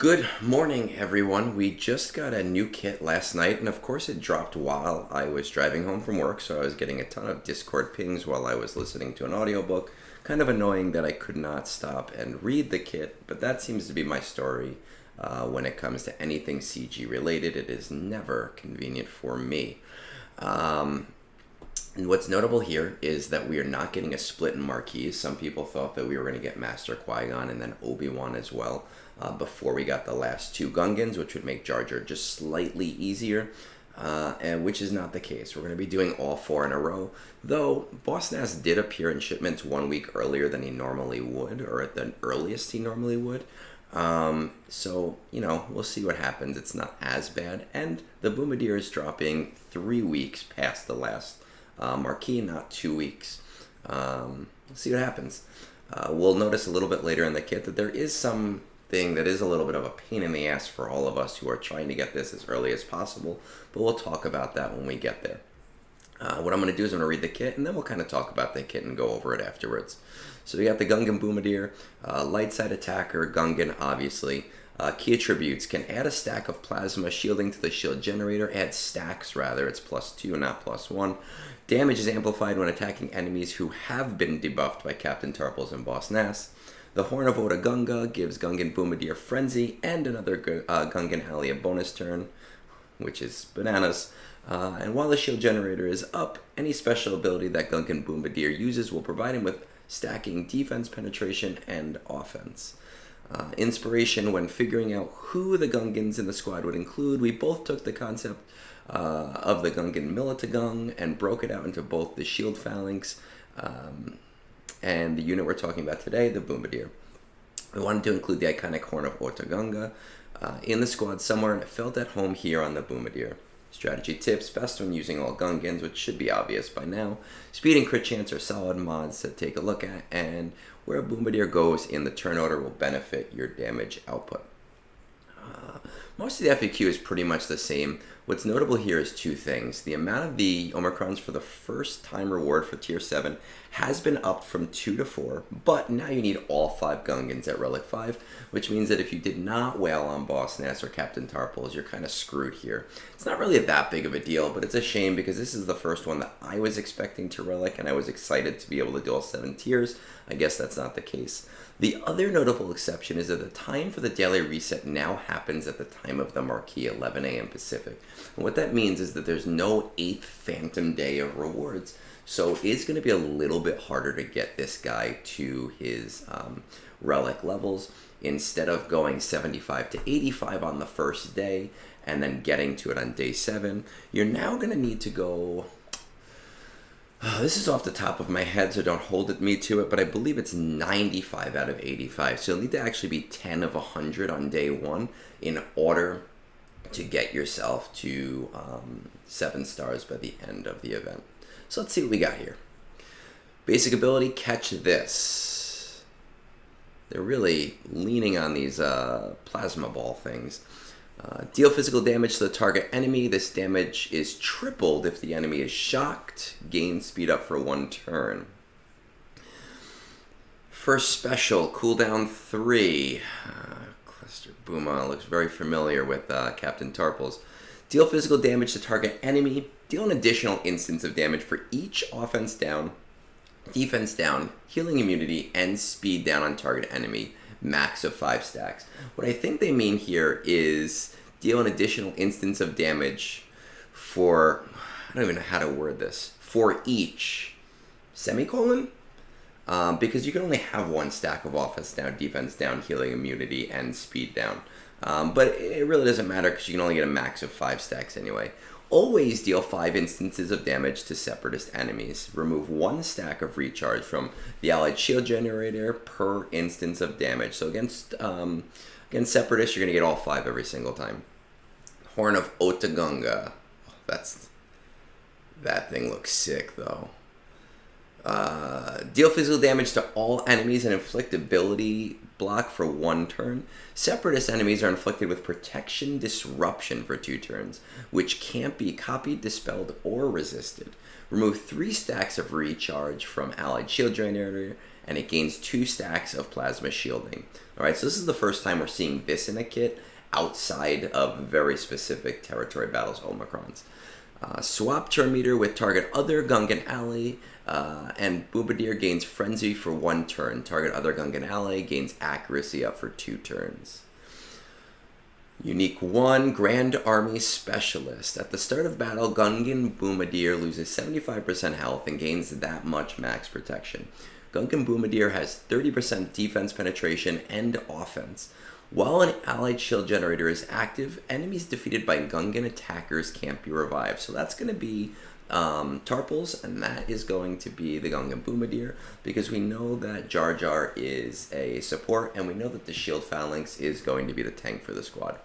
Good morning, everyone. We just got a new kit last night, and of course it dropped while I was driving home from work, so I was getting a ton of Discord pings while I was listening to an audiobook. Kind of annoying that I could not stop and read the kit, but that seems to be my story. When it comes to anything CG related, it is never convenient for me. And what's notable here is that we are not getting a split in marquees. Some people thought that we were going to get Master Qui-Gon and then Obi-Wan as well before we got the last two Gungans, which would make Jar Jar just slightly easier, and which is not the case. We're going to be doing all four in a row, though Boss Nass did appear in shipments 1 week earlier than he normally would, or at the earliest he normally would. So, we'll see what happens. It's not as bad, and the Boomadier is dropping 3 weeks past the last marquee, not 2 weeks. We'll see what happens. We'll notice a little bit later in the kit that there is something that is a little bit of a pain in the ass for all of us who are trying to get this as early as possible, but we'll talk about that when we get there. What I'm going to do is I'm going to read the kit, and then we'll kind of talk about the kit and go over it afterwards. So we got the Gungan Boomadier, light side attacker, Gungan obviously. Key attributes: can add a stack of plasma shielding to the shield generator, add stacks rather, it's +2 not +1. Damage is amplified when attacking enemies who have been debuffed by Captain Tarples and Boss Nass. The Horn of Oda Gunga gives Gungan Boomadier Frenzy and another Gungan Ally a bonus turn, which is bananas. And while the shield generator is up, any special ability that Gungan Boomadier uses will provide him with stacking defense, penetration, and offense. Inspiration: when figuring out who the Gungans in the squad would include, we both took the concept of the Gungan Militagung and broke it out into both the shield Phalanx and the unit we're talking about today, the Boomadier. We wanted to include the iconic Horn of Otagunga in the squad somewhere, and it felt at home here on the Boomadier. Strategy tips: best when using all Gungans, which should be obvious by now. Speed and crit chance are solid mods to take a look at, and where a Boomadier goes in the turn order will benefit your damage output. Most of the FAQ is pretty much the same. What's notable here is two things. The amount of the Omicrons for the first time reward for Tier 7 has been upped from 2 to 4, but now you need all 5 Gungans at Relic 5, which means that if you did not wail on Boss Nass or Captain Tarples, you're kind of screwed here. It's not really that big of a deal, but it's a shame because this is the first one that I was expecting to Relic, and I was excited to be able to do all 7 tiers. I guess that's not the case. The other notable exception is that the time for the daily reset now happens at the time of the marquee, 11 a.m. Pacific. And what that means is that there's no 8th Phantom Day of rewards, so it is going to be a little bit harder to get this guy to his relic levels. Instead of going 75 to 85 on the first day and then getting to it on day 7, you're now going to need to go... this is off the top of my head, so don't hold me to it, but I believe it's 95 out of 85. So you'll need to actually be 10 of 100 on day 1 in order to get yourself to 7 stars by the end of the event. So let's see what we got here. Basic ability: catch this. They're really leaning on these plasma ball things. Deal physical damage to the target enemy. This damage is tripled if the enemy is shocked. Gain speed up for 1 turn. First special, cooldown 3. Cluster Booma looks very familiar with Captain Tarples. Deal physical damage to target enemy. Deal an additional instance of damage for each offense down, defense down, healing immunity, and speed down on target enemy. Max of 5 stacks. What I think they mean here is deal an additional instance of damage for, I don't even know how to word this, for each semicolon, because you can only have 1 stack of offense down, defense down, healing immunity, and speed down. But it really doesn't matter because you can only get a max of 5 stacks anyway. Always deal 5 instances of damage to Separatist enemies. Remove 1 stack of recharge from the allied shield generator per instance of damage. So against Separatists, you're going to get all 5 every single time. Horn of Otagunga. That thing looks sick, though. Deal physical damage to all enemies and inflict ability block for 1 turn. Separatist enemies are inflicted with protection disruption for 2 turns, which can't be copied, dispelled, or resisted. Remove 3 stacks of recharge from allied shield generator, and it gains 2 stacks of plasma shielding. Alright, so this is the first time we're seeing this in a kit outside of very specific territory battles Omicrons. Swap turn meter with target other Gungan ally, and Boomadier gains frenzy for 1 turn. Target other Gungan ally gains accuracy up for 2 turns. Unique 1, Grand Army Specialist. At the start of battle, Gungan Boomadier loses 75% health and gains that much max protection. Gungan Boomadier has 30% defense penetration and offense. While an allied shield generator is active, enemies defeated by Gungan attackers can't be revived. So that's going to be Tarpals, and that is going to be the Gungan Boomadier, because we know that Jar Jar is a support, and we know that the shield Phalanx is going to be the tank for the squad.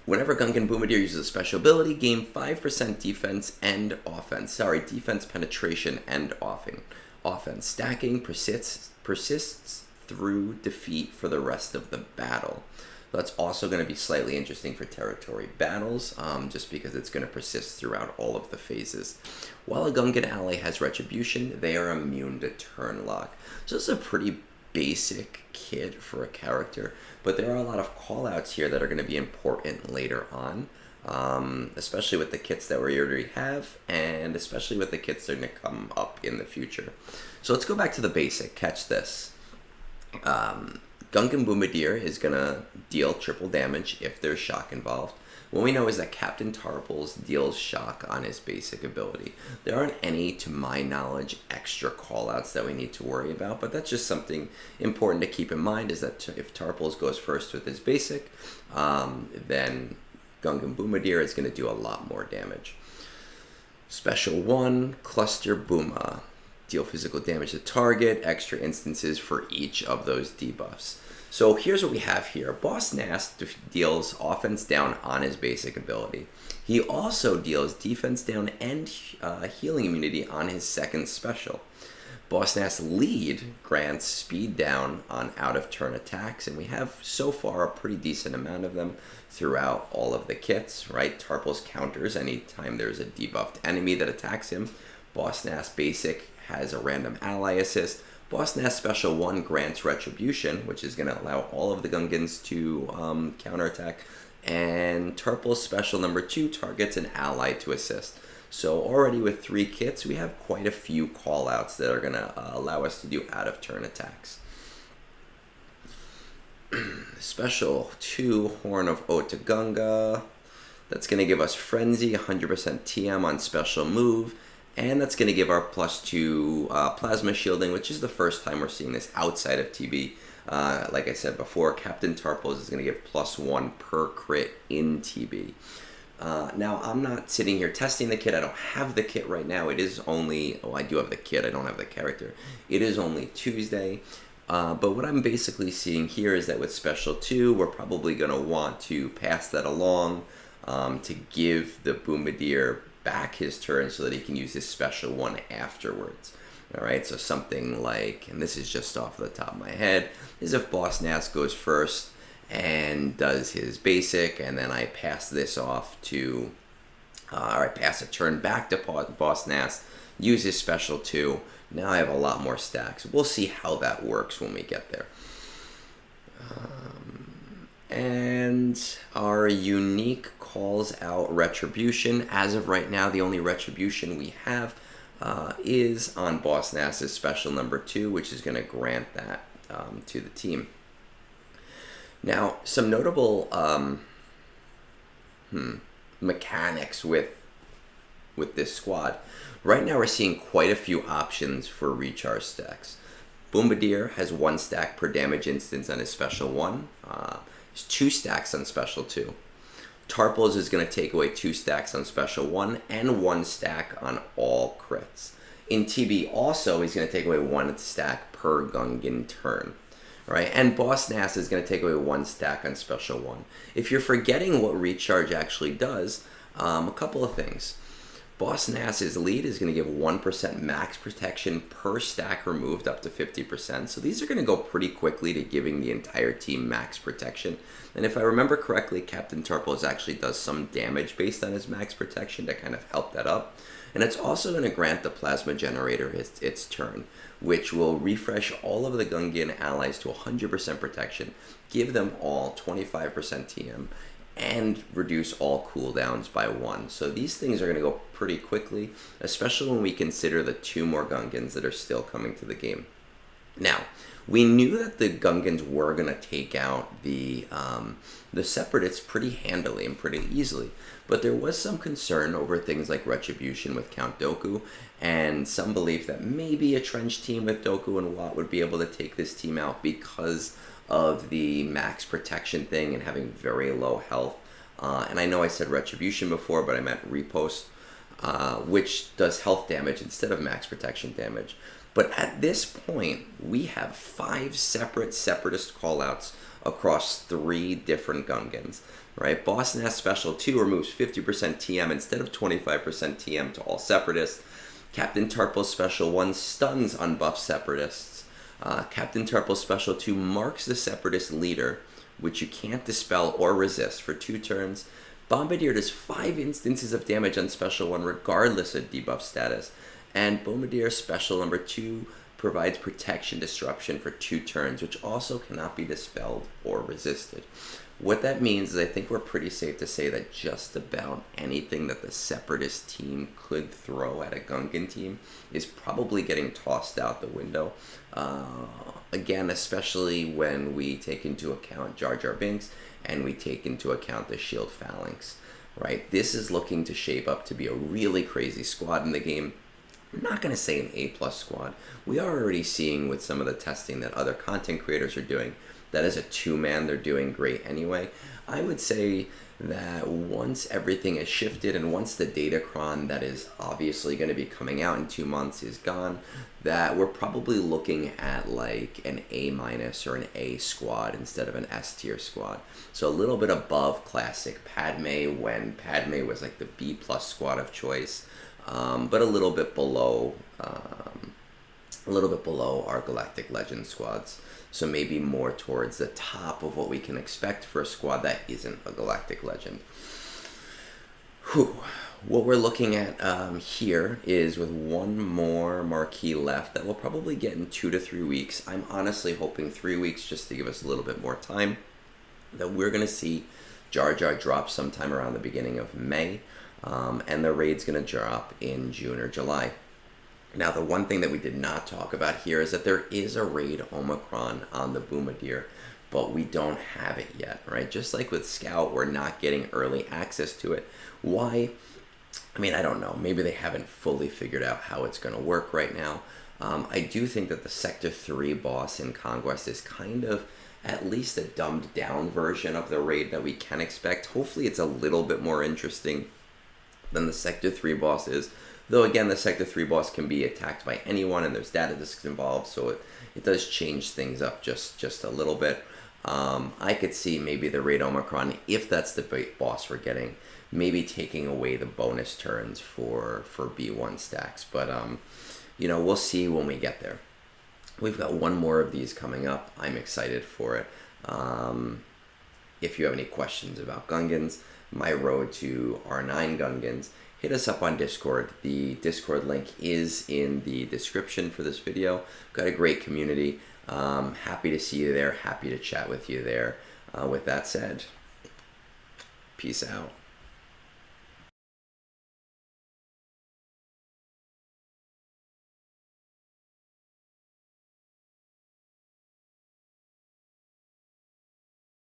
Whenever Gungan Boomadier uses a special ability, gain 5% defense and offense. Sorry, defense penetration and offense. Stacking persists through defeat for the rest of the battle. That's also going to be slightly interesting for territory battles, just because it's going to persist throughout all of the phases. While a Gungan ally has retribution, they are immune to turn lock. So this is a pretty basic kit for a character, but there are a lot of callouts here that are going to be important later on, especially with the kits that we already have, and especially with the kits that are going to come up in the future. So let's go back to the basic. Catch this. Gungan Boomadier is going to deal triple damage if there's shock involved. What we know is that Captain Tarpals deals shock on his basic ability. There aren't any, to my knowledge, extra callouts that we need to worry about, but that's just something important to keep in mind, is that if Tarpals goes first with his basic, then Gungan Boomadier is going to do a lot more damage. Special 1, Cluster Booma. Deal physical damage to target, extra instances for each of those debuffs. So here's what we have here. Boss Nass deals offense down on his basic ability. He also deals defense down and healing immunity on his second special. Boss Nass Lead grants speed down on out of turn attacks, and we have so far a pretty decent amount of them throughout all of the kits, right? Tarpals counters anytime there's a debuffed enemy that attacks him. Boss Nass Basic has a random ally assist. Boss Nass Special 1 grants Retribution, which is going to allow all of the Gungans to counterattack. And Tarpal's Special number 2 targets an ally to assist. So already with 3 kits, we have quite a few callouts that are going to allow us to do out-of-turn attacks. Special 2, Horn of Otagunga. That's going to give us Frenzy, 100% TM on special move. And that's going to give our +2 plasma shielding, which is the first time we're seeing this outside of TB. Like I said before, Captain Tarpals is going to give +1 per crit in TB. Now, I'm not sitting here testing the kit. I don't have the kit right now. It is only... Oh, I do have the kit. I don't have the character. It is only Tuesday. But what I'm basically seeing here is that with Special 2, we're probably going to want to pass that along to give the Boomadier back his turn so that he can use his Special 1 afterwards. Alright, so something like, and this is just off the top of my head, is if Boss Nass goes first and does his basic, and then I pass this off to, or I pass a turn back to Boss Nass, use his Special 2, now I have a lot more stacks. We'll see how that works when we get there. And our unique calls out Retribution. As of right now, the only Retribution we have is on Boss Nass's Special number 2, which is going to grant that to the team. Now, some notable mechanics with this squad. Right now, we're seeing quite a few options for recharge stacks. Boomadier has 1 stack per damage instance on his Special 1. There's 2 stacks on Special 2. Tarpals is going to take away 2 stacks on Special 1 and 1 stack on all crits. In TB also, he's going to take away 1 stack per Gungan turn. Right? And Boss Nass is going to take away 1 stack on Special 1. If you're forgetting what recharge actually does, a couple of things. Boss Nass's lead is going to give 1% max protection per stack removed up to 50%. So these are going to go pretty quickly to giving the entire team max protection. And if I remember correctly, Captain Turples actually does some damage based on his max protection to kind of help that up. And it's also going to grant the Plasma Generator its turn, which will refresh all of the Gungan allies to 100% protection, give them all 25% TM, and reduce all cooldowns by 1. So these things are going to go pretty quickly, especially when we consider the 2 more Gungans that are still coming to the game. Now, we knew that the Gungans were going to take out the Separatists pretty handily and pretty easily, but there was some concern over things like Retribution with Count Dooku, and some belief that maybe a trench team with Dooku and Wat would be able to take this team out because of the max protection thing and having very low health. And I know I said Retribution before, but I meant Repost, which does health damage instead of max protection damage. But at this point, we have 5 separate Separatist callouts across 3 different Gungans, right? Boss Nass Special 2 removes 50% TM instead of 25% TM to all Separatists. Captain Turple's Special 1 stuns unbuffed Separatists. Captain Turple's Special 2 marks the Separatist leader, which you can't dispel or resist for 2 turns. Bombardier does 5 instances of damage on Special 1 regardless of debuff status. And Boomadier Special number 2 provides protection disruption for 2 turns, which also cannot be dispelled or resisted. What that means is I think we're pretty safe to say that just about anything that the Separatist team could throw at a Gungan team is probably getting tossed out the window. Again, especially when we take into account Jar Jar Binks and we take into account the Shield Phalanx, right? This is looking to shape up to be a really crazy squad in the game. I'm not going to say an A+ squad. We are already seeing with some of the testing that other content creators are doing that as a 2-man they're doing great anyway. I would say that once everything is shifted and once the Datacron that is obviously going to be coming out in 2 months is gone, that we're probably looking at like an A- or an A squad instead of an S tier squad. So a little bit above classic Padme when Padme was like the B+ squad of choice, but a little bit below our Galactic Legend squads. So maybe more towards the top of what we can expect for a squad that isn't a Galactic Legend. Whew. What we're looking at here is with 1 more marquee left that we'll probably get in 2 to 3 weeks. I'm honestly hoping 3 weeks just to give us a little bit more time. That we're going to see Jar Jar drop sometime around the beginning of May. And the raid's going to drop in June or July. Now, the one thing that we did not talk about here is that there is a raid Omicron on the Boomadier, but we don't have it yet, right? Just like with Scout, we're not getting early access to it. Why? I mean, I don't know. Maybe they haven't fully figured out how it's going to work right now. I do think that the Sector 3 boss in Conquest is kind of at least a dumbed down version of the raid that we can expect. Hopefully it's a little bit more interesting than the Sector 3 boss is. Though again, the Sector 3 boss can be attacked by anyone and there's data disks involved, so it does change things up just a little bit. I could see maybe the Raid Omicron, if that's the boss we're getting, maybe taking away the bonus turns for B1 stacks. But, you know, we'll see when we get there. We've got 1 more of these coming up. I'm excited for it. If you have any questions about Gungans, my road to R9 Gungans, hit us up on Discord. The Discord link is in the description for this video. Got a great community. Happy to see you there. Happy to chat with you there. With that said, peace out.